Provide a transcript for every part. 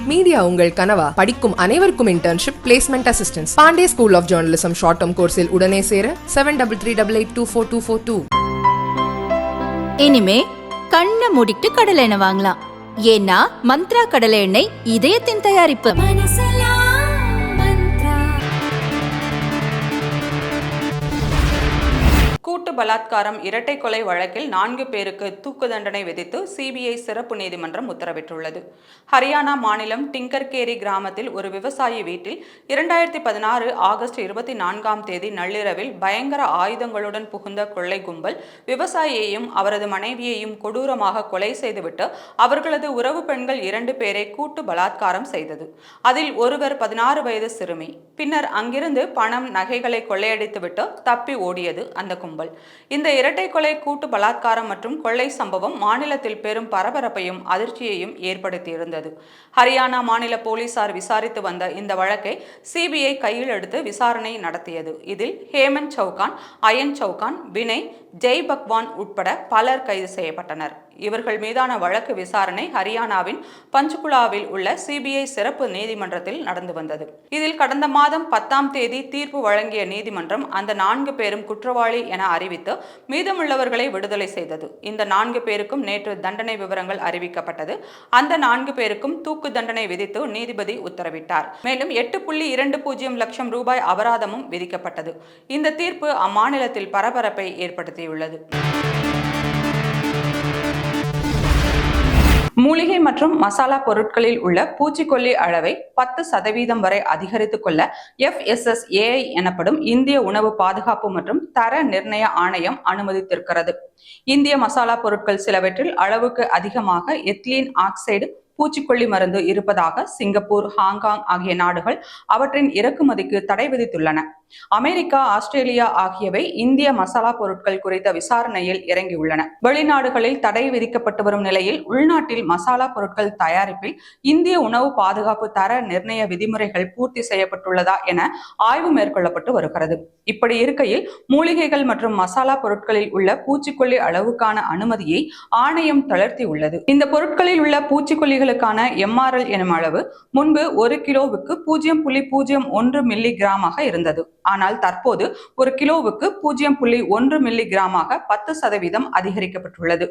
Media உங்கள் கனவா? படிக்கும் அனைவருக்கும் internship, placement assistance. Pandey school of journalism short term கோர்ஸில் உடனே சேர 7338824242. இனிமே கண்ணை மூடிட்டு கடலை எண்ணெய் வாங்கலாம். ஏன்னா மந்த்ரா கடலை எண்ணெய் இதயத்தின் தயாரிப்பு. கூட்டு பலாத்காரம் இரட்டை கொலை வழக்கில் 4 பேருக்கு தூக்கு தண்டனை விதித்து சிபிஐ சிறப்பு நீதிமன்றம் உத்தரவிட்டுள்ளது. ஹரியானா மாநிலம் டிங்கர்கேரி கிராமத்தில் ஒரு விவசாயி வீட்டில் 2016 ஆகஸ்ட் 24ஆம் தேதி நள்ளிரவில் பயங்கர ஆயுதங்களுடன் புகுந்த கொள்ளை கும்பல் விவசாயியையும் அவரது மனைவியையும் கொடூரமாக கொலை செய்துவிட்டு அவர்களது உறவு பெண்கள் 2 பேரை கூட்டு பலாத்காரம் செய்தது. அதில் ஒருவர் 16 வயது சிறுமி. பின்னர் அங்கிருந்து பணம், நகைகளை கொள்ளையடித்துவிட்டு தப்பி ஓடியது அந்த கும்பல். இந்த இரட்டை கொலை, கூட்டு பலாத்காரம் மற்றும் கொள்ளை சம்பவம் மாநிலத்தில் பெரும் பரபரப்பையும் அதிர்ச்சியையும் ஏற்படுத்தியிருந்தது. ஹரியானா மாநில போலீசார் விசாரித்து வந்த இந்த வழக்கை சிபிஐ கையில் எடுத்து விசாரணை நடத்தியது. இதில் ஹேமந்த் சௌகான், அயன் சௌகான், வினய், ஜெய் பக்வான் உட்பட பலர் கைது செய்யப்பட்டனர். இவர்கள் மீதான வழக்கு விசாரணை ஹரியானாவின் பஞ்ச்குலாவில் உள்ள சிபிஐ சிறப்பு நீதிமன்றத்தில் நடந்து வந்தது. இதில் கடந்த மாதம் 10ஆம் தேதி தீர்ப்பு வழங்கிய நீதிமன்றம் அந்த 4 பேரும் குற்றவாளி என அறிவித்து மீதமுள்ளவர்களை விடுதலை செய்தது. இந்த 4 பேருக்கும் நேற்று தண்டனை விவரங்கள் அறிவிக்கப்பட்டது. அந்த 4 பேருக்கும் தூக்கு தண்டனை விதித்து நீதிபதி உத்தரவிட்டார். மேலும் 8.20 லட்சம் ரூபாய் அபராதமும் விதிக்கப்பட்டது. இந்த தீர்ப்பு அம்மாநிலத்தில் பரபரப்பை ஏற்படுத்தியுள்ளது. மூலிகை மற்றும் மசாலா பொருட்களில் உள்ள பூச்சிக்கொல்லி அளவை 10% வரை அதிகரித்துக் கொள்ள FSSAI எனப்படும் இந்திய உணவு பாதுகாப்பு மற்றும் தர நிர்ணய ஆணையம் அனுமதித்திருக்கிறது. இந்திய மசாலா பொருட்கள் சிலவற்றில் அளவுக்கு அதிகமாக எத்திலீன் ஆக்சைடு பூச்சிக்கொல்லி மருந்து இருப்பதாக சிங்கப்பூர், ஹாங்காங் ஆகிய நாடுகள் அவற்றின் இறக்குமதிக்கு தடை விதித்துள்ளன. அமெரிக்கா, ஆஸ்திரேலியா ஆகியவை இந்திய மசாலா பொருட்கள் குறித்த விசாரணையில் இறங்கியுள்ளன. வெளிநாடுகளில் தடை விதிக்கப்பட்டு வரும் நிலையில் உள்நாட்டில் மசாலா பொருட்கள் தயாரிப்பில் இந்திய உணவு பாதுகாப்பு தர நிர்ணய விதிமுறைகள் பூர்த்தி செய்யப்பட்டுள்ளதா என ஆய்வு மேற்கொள்ளப்பட்டு வருகிறது. இப்படி இருக்கையில் மூலிகைகள் மற்றும் மசாலா பொருட்களில் உள்ள பூச்சிக்கொல்லி அளவுக்கான அனுமதியை ஆணையம் தளர்த்தியுள்ளது. இந்த பொருட்களில் உள்ள பூச்சிக்கொல்லிகளுக்கான MRL எனும் அளவு முன்பு 1 கிலோவுக்கு 0.01 மில்லி கிராமாக இருந்தது. ஆனால் தற்போது 1 கிலோவுக்கு 0.1 மில்லி கிராமாக 10% அதிகரிக்கப்பட்டுள்ளது.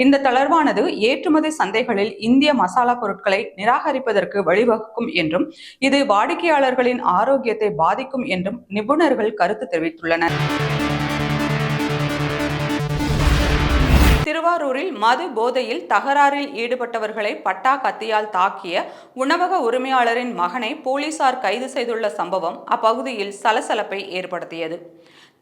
இந்த தளர்வானது ஏற்றுமதி சந்தைகளில் இந்திய மசாலா பொருட்களை நிராகரிப்பதற்கு வழிவகுக்கும் என்றும் இது வாடிக்கையாளர்களின் ஆரோக்கியத்தை பாதிக்கும் என்றும் நிபுணர்கள் கருத்து தெரிவித்துள்ளனர். திருவாரூரில் மது போதையில் தகராறில் ஈடுபட்டவர்களை பட்டா கத்தியால் தாக்கிய உணவக உரிமையாளரின் மகனை போலீசார் கைது செய்துள்ள சம்பவம் அப்பகுதியில் சலசலப்பை ஏற்படுத்தியது.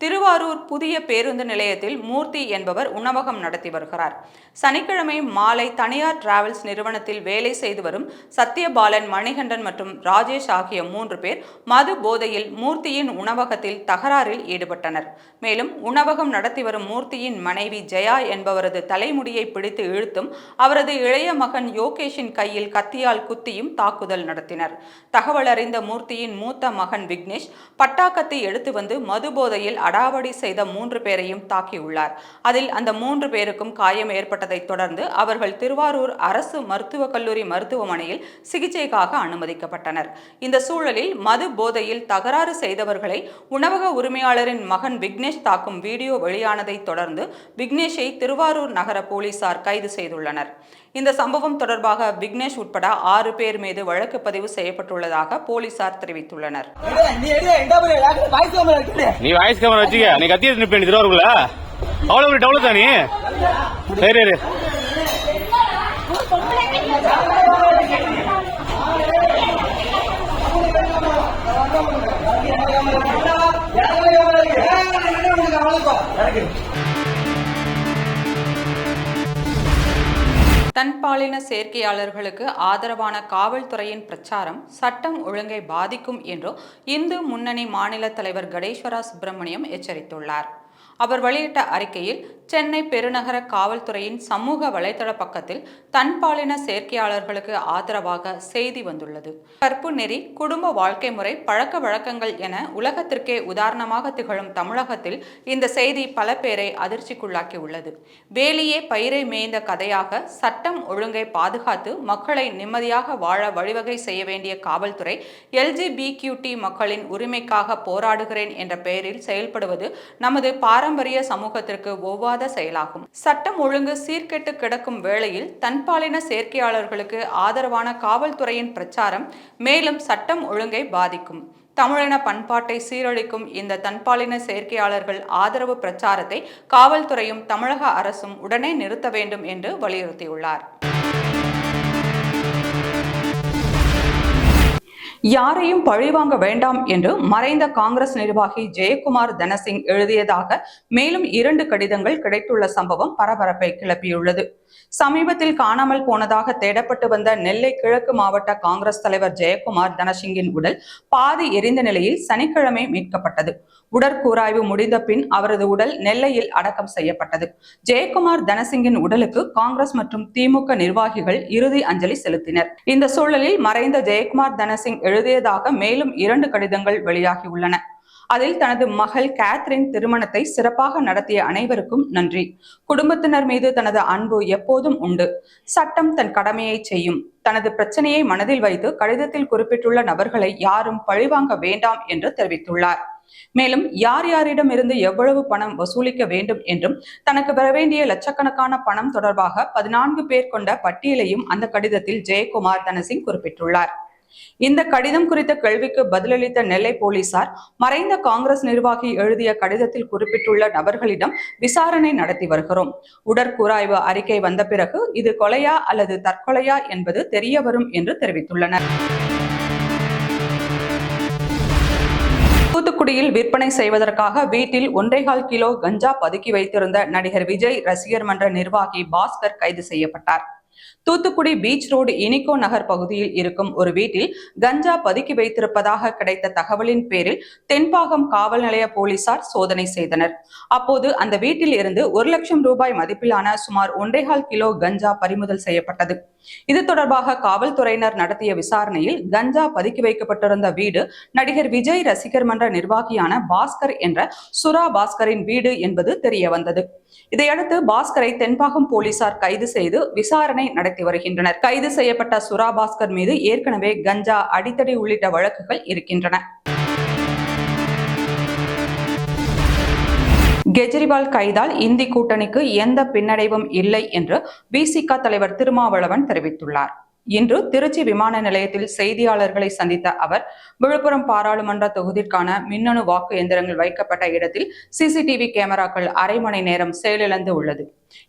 திருவாரூர் புதிய பேருந்து நிலையத்தில் மூர்த்தி என்பவர் உணவகம் நடத்தி வருகிறார். சனிக்கிழமை மாலை தனியார் டிராவல்ஸ் நிறுவனத்தில் வேலை செய்து வரும் சத்யபாலன், மணிகண்டன் மற்றும் ராஜேஷ் ஆகிய 3 பேர் மது போதையில் மூர்த்தியின் உணவகத்தில் தகராறில் ஈடுபட்டனர். மேலும் உணவகம் நடத்தி வரும் மூர்த்தியின் மனைவி ஜெயா என்பவரது தலைமுடியை பிடித்து இழுத்தும் அவரது இளைய மகன் யோகேஷின் கையில் கத்தியால் குத்தியும் தாக்குதல் நடத்தினர். தகவல் அறிந்த மூர்த்தியின் மூத்த மகன் விக்னேஷ் பட்டாக்கத்தி எடுத்து வந்து மது போதையில் அடாவடி செய்த 3 பேரையும் தாக்கியுள்ளார். அதில் அந்த 3 பேருக்கும் காயம் ஏற்பட்டதை தொடர்ந்து அவர்கள் திருவாரூர் அரசு மருத்துவக் கல்லூரி மருத்துவமனையில் சிகிச்சைக்காக அனுமதிக்கப்பட்டனர். இந்த சூழலில் மது போதையில் தகராறு செய்தவர்களை உணவக உரிமையாளரின் மகன் விக்னேஷ் தாக்கும் வீடியோ வெளியானதை தொடர்ந்து விக்னேஷை திருவாரூர் நகர போலீசார் கைது செய்துள்ளனர். இந்த சம்பவம் தொடர்பாக விக்னேஷ் உட்பட 6 பேர் மீது வழக்கு பதிவு செய்யப்பட்டுள்ளதாக போலீசார் தெரிவித்துள்ளனர். நீ கத்திய திருவாரூர்ல அவ்வளவு டவுன் தானே. சரி தன்பாலின சேர்க்கையாளர்களுக்கு ஆதரவான காவல்துறையின் பிரச்சாரம் சட்டம் ஒழுங்கை பாதிக்கும் என்று இந்து முன்னணி மாநில தலைவர் கடேஸ்வரா சுப்பிரமணியம் எச்சரித்துள்ளார். அவர் வெளியிட்ட அறிக்கையில், சென்னை பெருநகர காவல்துறையின் சமூக வலைதள பக்கத்தில் தன்பாலின சேர்க்கையாளர்களுக்கு ஆதரவாக செய்தி வந்துள்ளது. கற்பு நெறி, குடும்ப வாழ்க்கை முறை, பழக்க வழக்கங்கள் என உலகத்திற்கே உதாரணமாக திகழும் தமிழகத்தில் இந்த செய்தி பல பேரை அதிர்ச்சிக்குள்ளாக்கி உள்ளது. வேலியே பயிரை மேய்ந்த கதையாக சட்டம் ஒழுங்கை பாதுகாத்து மக்களை நிம்மதியாக வாழ வழிவகை செய்ய வேண்டிய காவல்துறை LGBTQ மக்களின் உரிமைக்காக போராடுகிறேன் என்ற பெயரில் செயல்படுவது நமது பாரம்பரிய சமூகத்திற்கு ஒவ்வாத செயலாகும். சட்டம் ஒழுங்கு சீர்கெட்டு கிடக்கும் வேளையில் தன்பாலின சேர்க்கையாளர்களுக்கு ஆதரவான காவல்துறையின் பிரச்சாரம் மேலும் சட்டம் ஒழுங்கை பாதிக்கும். தமிழின பண்பாட்டை சீரழிக்கும் இந்த தன்பாலின சேர்க்கையாளர்கள் ஆதரவு பிரச்சாரத்தை காவல்துறையும் தமிழக அரசும் உடனே நிறுத்த வேண்டும் என்று வலியுறுத்தியுள்ளார். யாரையும் பழிவாங்க வேண்டாம் என்று மறைந்த காங்கிரஸ் நிர்வாகி ஜெயக்குமார் தனசிங் எழுதியதாக மேலும் 2 கடிதங்கள் கிடைத்துள்ள சம்பவம் பரபரப்பை கிளப்பியுள்ளது. சமீபத்தில் காணாமல் போனதாக தேடப்பட்டு வந்த நெல்லை கிழக்கு மாவட்ட காங்கிரஸ் தலைவர் ஜெயக்குமார் தனசிங்கின் உடல் பாதி எரிந்த நிலையில் சனிக்கிழமை மீட்கப்பட்டது. உடற்கூராய்வு முடிந்த பின் அவரது உடல் நெல்லையில் அடக்கம் செய்யப்பட்டது. ஜெயக்குமார் தனசிங்கின் உடலுக்கு காங்கிரஸ் மற்றும் திமுக நிர்வாகிகள் இறுதி அஞ்சலி செலுத்தினர். இந்த சூழலில் மறைந்த ஜெயக்குமார் தனசிங் எழுதியதாக மேலும் 2 கடிதங்கள் வெளியாகியுள்ளன. அதில் தனது மகள் கேத்ரின் திருமணத்தை சிறப்பாக நடத்திய அனைவருக்கும் நன்றி. குடும்பத்தினர் மீது தனது அன்பு எப்போதும் உண்டு. சட்டம் தன் கடமையை செய்யும். தனது பிரச்சனையை மனதில் வைத்து கடிதத்தில் குறிப்பிட்டுள்ள நபர்களை யாரும் பழிவாங்க வேண்டாம் என்று தெரிவித்துள்ளார். மேலும் யார் யாரிடம் இருந்து எவ்வளவு பணம் வசூலிக்க வேண்டும் என்றும் தனக்கு வர வேண்டிய லட்சக்கணக்கான பணம் தொடர்பாக 14 பேர் கொண்ட பட்டியலையும் அந்த கடிதத்தில் ஜெயக்குமார் தனசிங் குறிப்பிட்டுள்ளார். இந்த கடிதம் குறித்த கேள்விக்கு பதிலளித்த நெல்லை போலீசார், மறைந்த காங்கிரஸ் நிர்வாகி எழுதிய கடிதத்தில் குறிப்பிட்டுள்ள நபர்களிடம் விசாரணை நடத்தி வருகிறோம். உடற்கூராய்வு அறிக்கை வந்த பிறகு இது கொலையா அல்லது தற்கொலையா என்பது தெரிய வரும் என்று தெரிவித்துள்ளனர். தூத்துக்குடியில் விற்பனை செய்வதற்காக வீட்டில் 1.25 கிலோ கஞ்சா பதுக்கி வைத்திருந்த நடிகர் விஜய் ரசிகர் மன்ற நிர்வாகி பாஸ்கர் கைது செய்யப்பட்டார். தூத்துக்குடி பீச் ரோடு இனிகோ நகர் பகுதியில் இருக்கும் ஒரு வீட்டில் கஞ்சா பதுக்கி வைத்திருப்பதாக கிடைத்த தகவலின் பேரில் தென்பாகம் காவல் நிலைய போலீசார் சோதனை செய்தனர். அப்போது அந்த வீட்டில் இருந்து 1 லட்சம் ரூபாய் மதிப்பிலான சுமார் 1.25 கிலோ கஞ்சா பறிமுதல் செய்யப்பட்டது. இது தொடர்பாக காவல்துறையினர் நடத்திய விசாரணையில் கஞ்சா பதுக்கி வைக்கப்பட்டிருந்த வீடு நடிகர் விஜய் ரசிகர் மன்ற நிர்வாகியான பாஸ்கர் என்ற சுரா பாஸ்கரின் வீடு என்பது தெரிய வந்தது. இதையடுத்து பாஸ்கரை தென்பாகம் போலீசார் கைது செய்து விசாரணை நடத்தி வருகின்றனர். கைது செய்யப்பட்ட சுரா பாஸ்கர் மீது ஏற்கனவே கஞ்சா, அடித்தடி உள்ளிட்ட வழக்குகள் இருக்கின்றன. கெஜ்ரிவால் கைதால் இந்தி கூட்டணிக்கு எந்த பின்னடைவும் இல்லை என்று விசிக தலைவர் திருமாவளவன் தெரிவித்துள்ளார். இன்று திருச்சி விமான நிலையத்தில் செய்தியாளர்களை சந்தித்த அவர், விழுப்புரம் பாராளுமன்ற தொகுதிக்கான மின்னணு வாக்கு எந்திரங்கள் வைக்கப்பட்ட இடத்தில் CCTV கேமராக்கள் அரை மணி நேரம் செயலிழந்து உள்ளது.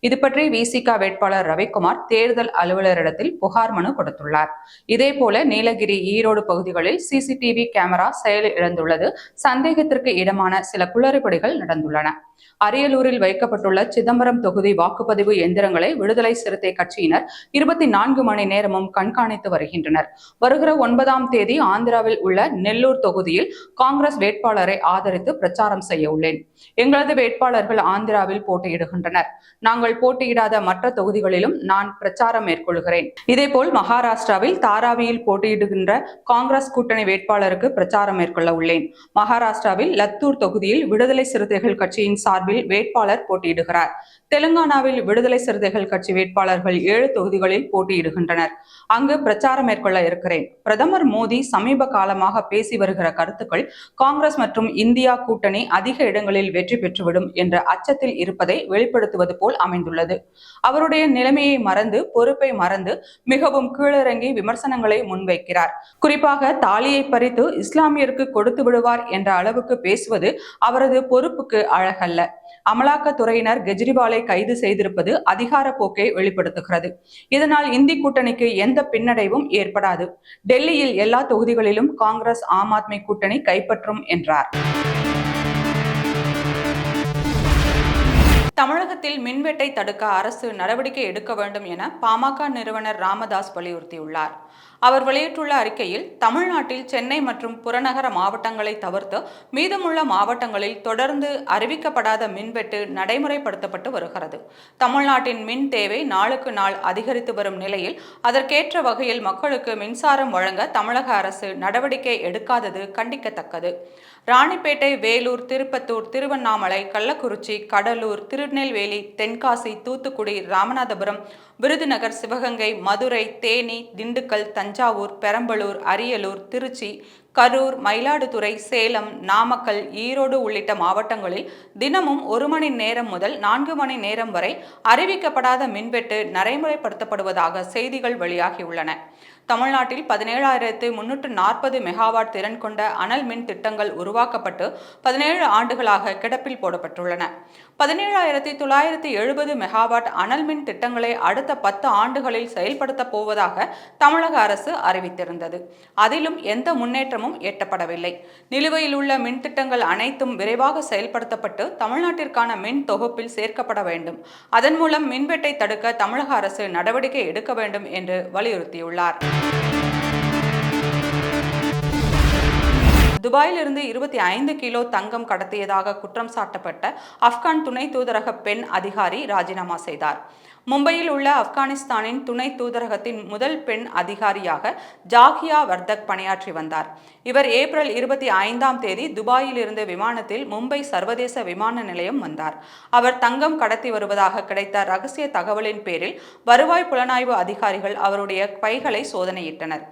இது பற்றி விசிக வேட்பாளர் ரவிக்குமார் தேர்தல் அலுவலரிடத்தில் புகார் மனு கொடுத்துள்ளார். இதேபோல நீலகிரி, ஈரோடு பகுதிகளில் CCTV கேமரா செயலிழந்துள்ளது. சந்தேகத்திற்கு இடமான சில குளறுபடிகள் நடந்துள்ளன. அரியலூரில் வைக்கப்பட்டுள்ள சிதம்பரம் தொகுதி வாக்குப்பதிவு எந்திரங்களை விடுதலை சிறுத்தை கட்சியினர் 24 மணி நேரமும் கண்காணித்து வருகின்றனர். வருகிற 9ஆம் தேதி ஆந்திராவில் உள்ள நெல்லூர் தொகுதியில் காங்கிரஸ் வேட்பாளரை ஆதரித்து பிரச்சாரம் செய்ய உள்ளேன். எங்களது வேட்பாளர்கள் ஆந்திராவில் போட்டியிடுகின்றனர். நாங்கள் போட்டியிடாத மற்ற தொகுதிகளிலும் நான் பிரச்சாரம் மேற்கொள்கிறேன். இதேபோல் மகாராஷ்டிராவில் தாராவியில் போட்டியிடுகின்ற காங்கிரஸ் கூட்டணி வேட்பாளருக்கு பிரச்சாரம் மேற்கொள்ள உள்ளேன். மகாராஷ்டிராவில் லத்தூர் தொகுதியில் விடுதலை சிறுத்தைகள் கட்சியின் சார்பில் வேட்பாளர் போட்டியிடுகிறார். தெலுங்கானாவில் விடுதலை சிறுத்தைகள் கட்சி வேட்பாளர்கள் 7 தொகுதிகளில் போட்டியிடுகின்றனர். அங்கு பிரச்சாரம் மேற்கொள்ள இருக்கிறேன். பிரதமர் மோடி சமீப காலமாக பேசி வருகிற கருத்துக்கள் காங்கிரஸ் மற்றும் இந்தியா கூட்டணி அதிக இடங்களில் வெற்றி பெற்றுவிடும் என்ற அச்சத்தில் இருப்பதை வெளிப்படுத்துவது போல் அமைந்துள்ளது. அவருடைய நிலைமையை மறந்து, பொறுப்பை மறந்து மிகவும் கீழிறங்கி விமர்சனங்களை முன்வைக்கிறார். குறிப்பாக தாலியை பறித்து இஸ்லாமியருக்கு கொடுத்து விடுவார் என்ற அளவுக்கு பேசுவது அவரது பொறுப்புக்கு அழகல்ல. அமலாக்கத்துறையினர் கெஜ்ரிவாலை கைது செய்திருப்பது அதிகார போக்கை வெளிப்படுத்துகிறது. இதனால் இந்தி கூட்டணிக்கு எந்த பின்னடைவும் ஏற்படாது. டெல்லியில் எல்லா தொகுதிகளிலும் காங்கிரஸ், ஆம் ஆத்மி கூட்டணி கைப்பற்றும் என்றார். தமிழகத்தில் மின்வெட்டை தடுக்க அரசு நடவடிக்கை எடுக்க வேண்டும் என பாமக நிறுவனர் ராமதாஸ் வலியுறுத்தியுள்ளார். அவர் வெளியிட்டுள்ள அறிக்கையில், தமிழ்நாட்டில் சென்னை மற்றும் புறநகர மாவட்டங்களை தவிர்த்து மீதமுள்ள மாவட்டங்களில் தொடர்ந்து அறிவிக்கப்படாத மின்வெட்டு நடைமுறைப்படுத்தப்பட்டு வருகிறது. தமிழ்நாட்டின் மின் தேவை நாளுக்கு நாள் அதிகரித்து வரும் நிலையில் அதற்கேற்ற வகையில் மக்களுக்கு மின்சாரம் வழங்க தமிழக அரசு நடவடிக்கை எடுக்காதது கண்டிக்கத்தக்கது. ராணிப்பேட்டை, வேலூர், திருப்பத்தூர், திருவண்ணாமலை, கள்ளக்குறிச்சி, கடலூர், திருநெல்வேலி, தென்காசி, தூத்துக்குடி, ராமநாதபுரம், விருதுநகர், சிவகங்கை, மதுரை, தேனி, திண்டுக்கல், தஞ்சாவூர், பெரம்பலூர், அரியலூர், திருச்சி, கரூர், மயிலாடுதுறை, சேலம், நாமக்கல், ஈரோடு உள்ளிட்ட மாவட்டங்களில் தினமும் 1 மணி நேரம் முதல் 4 மணி நேரம் வரை அறிவிக்கப்படாத மின்வெட்டு நடைமுறைப்படுத்தப்படுவதாக செய்திகள் வெளியாகியுள்ளன. தமிழ்நாட்டில் 17,340 மெகாவாட் திறன் கொண்ட அனல் மின் திட்டங்கள் உருவாக்கப்பட்டு 17 ஆண்டுகளாக கிடப்பில் போடப்பட்டுள்ளன. 17,970 மெகாவாட் அனல் மின் திட்டங்களை அடுத்த 10 ஆண்டுகளில் செயல்படுத்தப் போவதாக தமிழக அரசு அறிவித்திருந்தது. அதிலும் எந்த முன்னேற்றமும் எட்டப்படவில்லை. நிலுவையில் உள்ள மின் திட்டங்கள் அனைத்தும் விரைவாக செயல்படுத்தப்பட்டு தமிழ்நாட்டிற்கான மின் தொகுப்பில் சேர்க்கப்பட வேண்டும். அதன் மூலம் மின்வெட்டை தடுக்க தமிழக அரசு நடவடிக்கை எடுக்க வேண்டும் என்று வலியுறுத்தியுள்ளார். துபாயிலிருந்து 25 கிலோ தங்கம் கடத்தியதாக குற்றம் சாட்டப்பட்ட ஆப்கான் துணை தூதரக பெண் அதிகாரி ராஜினாமா செய்தார். மும்பையில் உள்ள ஆப்கானிஸ்தானின் துணை தூதரகத்தின் முதல் பெண் அதிகாரியாக ஜாகியா வர்தக் பணியாற்றி வந்தார். இவர் ஏப்ரல் 25ஆம் தேதி துபாயில் இருந்து விமானத்தில் மும்பை சர்வதேச விமான நிலையம் வந்தார். அவர் தங்கம் கடத்தி வருவதாக கிடைத்த ரகசிய தகவலின் பேரில் வருவாய் புலனாய்வு அதிகாரிகள் அவருடைய பைகளை சோதனையிட்டனர்.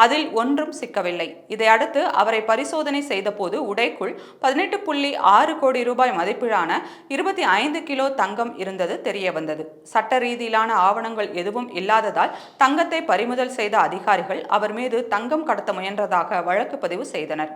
அதில் ஒன்றும் சிக்கவில்லை. இதையடுத்து அவரை பரிசோதனை செய்தபோது உடைக்குள் 18.6 கோடி ரூபாய் மதிப்பிலான 25 கிலோ தங்கம் இருந்தது தெரியவந்தது. சட்ட ரீதியிலான ஆவணங்கள் எதுவும் இல்லாததால் தங்கத்தை பறிமுதல் செய்த அதிகாரிகள் அவர் மீது தங்கம் கடத்த முயன்றதாக வழக்கு பதிவு செய்தனர்.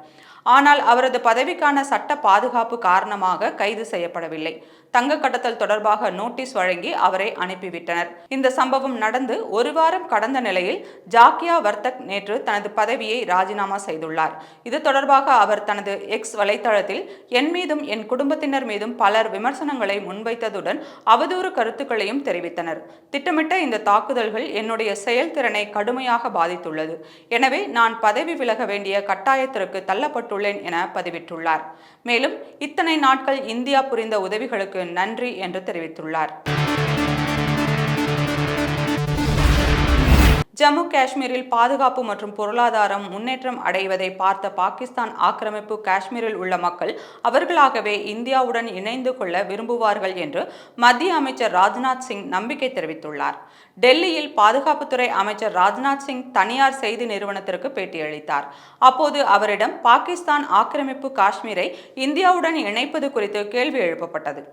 ஆனால் அவரது பதவிக்கான சட்ட பாதுகாப்பு காரணமாக கைது செய்யப்படவில்லை. தங்க கடத்தல் தொடர்பாக நோட்டீஸ் வழங்கி அவரை அனுப்பிவிட்டனர். இந்த சம்பவம் நடந்து 1 வாரம் கடந்த நிலையில் ஜாகியா வர்தக் நேற்று தனது பதவியை ராஜினாமா செய்துள்ளார். இது தொடர்பாக அவர் தனது எக்ஸ் வலைத்தளத்தில் என் மீதும் என் குடும்பத்தினர் மீதும் பலர் விமர்சனங்களை முன்வைத்ததுடன் அவதூறு கருத்துக்களையும் தெரிவித்தனர். திட்டமிட்ட இந்த தாக்குதல்கள் என்னுடைய செயல்திறனை கடுமையாக பாதித்துள்ளது. எனவே நான் பதவி விலக வேண்டிய கட்டாயத்திற்கு தள்ளப்பட்டுள்ளேன் என பதிவிட்டுள்ளார். மேலும் இத்தனை நாட்கள் இந்தியா புரிந்த உதவிகளுக்கு நன்றி என்று தெரிவித்துள்ளார். ஜம்மு காஷ்மீரில் பாதுகாப்பு மற்றும் பொருளாதாரம் முன்னேற்றம் அடைவதை பார்த்த பாகிஸ்தான் ஆக்கிரமிப்பு காஷ்மீரில் உள்ள மக்கள் அவர்களாகவே இந்தியாவுடன் இணைந்து கொள்ள விரும்புவார்கள் என்று மத்திய அமைச்சர் ராஜ்நாத் சிங் நம்பிக்கை தெரிவித்துள்ளார். டெல்லியில் பாதுகாப்புத்துறை அமைச்சர் ராஜ்நாத் சிங் தனியார் செய்தி நிறுவனத்திற்கு பேட்டியளித்தார். அப்போது அவரிடம் பாகிஸ்தான் ஆக்கிரமிப்பு காஷ்மீரை இந்தியாவுடன் இணைப்பது குறித்து கேள்வி எழுப்பப்பட்டது.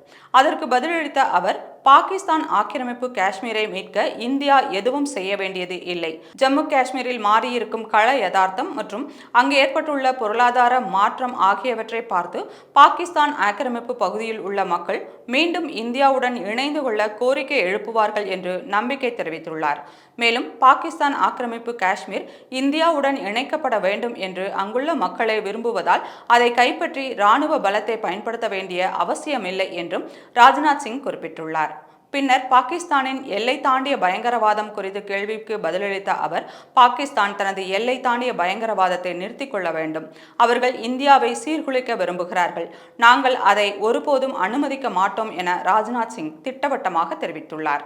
அதற்கு பதிலளித்த அவர், பாகிஸ்தான் ஆக்கிரமிப்பு காஷ்மீரை மீட்க இந்தியா எதுவும் செய்ய வேண்டியது இல்லை. ஜம்மு காஷ்மீரில் மாறியிருக்கும் கள யதார்த்தம் மற்றும் அங்கு ஏற்பட்டுள்ள பொருளாதார மாற்றம் ஆகியவற்றை பார்த்து பாகிஸ்தான் ஆக்கிரமிப்பு பகுதியில் உள்ள மக்கள் மீண்டும் இந்தியாவுடன் இணைந்து கொள்ள கோரிக்கை எழுப்புவார்கள் என்று நம்பிக்கை தெரிவித்துள்ளார். மேலும் பாகிஸ்தான் ஆக்கிரமிப்பு காஷ்மீர் இந்தியாவுடன் இணைக்கப்பட வேண்டும் என்று அங்குள்ள மக்களை விரும்புவதால் அதை கைப்பற்றி இராணுவ பலத்தை பயன்படுத்த வேண்டிய அவசியமில்லை என்றும் ராஜ்நாத் சிங் குறிப்பிட்டுள்ளார். பின்னர் பாகிஸ்தானின் எல்லை தாண்டிய பயங்கரவாதம் குறித்த கேள்விக்கு பதிலளித்த அவர், பாகிஸ்தான் தனது எல்லை தாண்டிய பயங்கரவாதத்தை நிறுத்திக் கொள்ள வேண்டும். அவர்கள் இந்தியாவை சீர்குலைக்க விரும்புகிறார்கள். நாங்கள் அதை ஒருபோதும் அனுமதிக்க மாட்டோம் என ராஜ்நாத் சிங் திட்டவட்டமாக தெரிவித்துள்ளார்.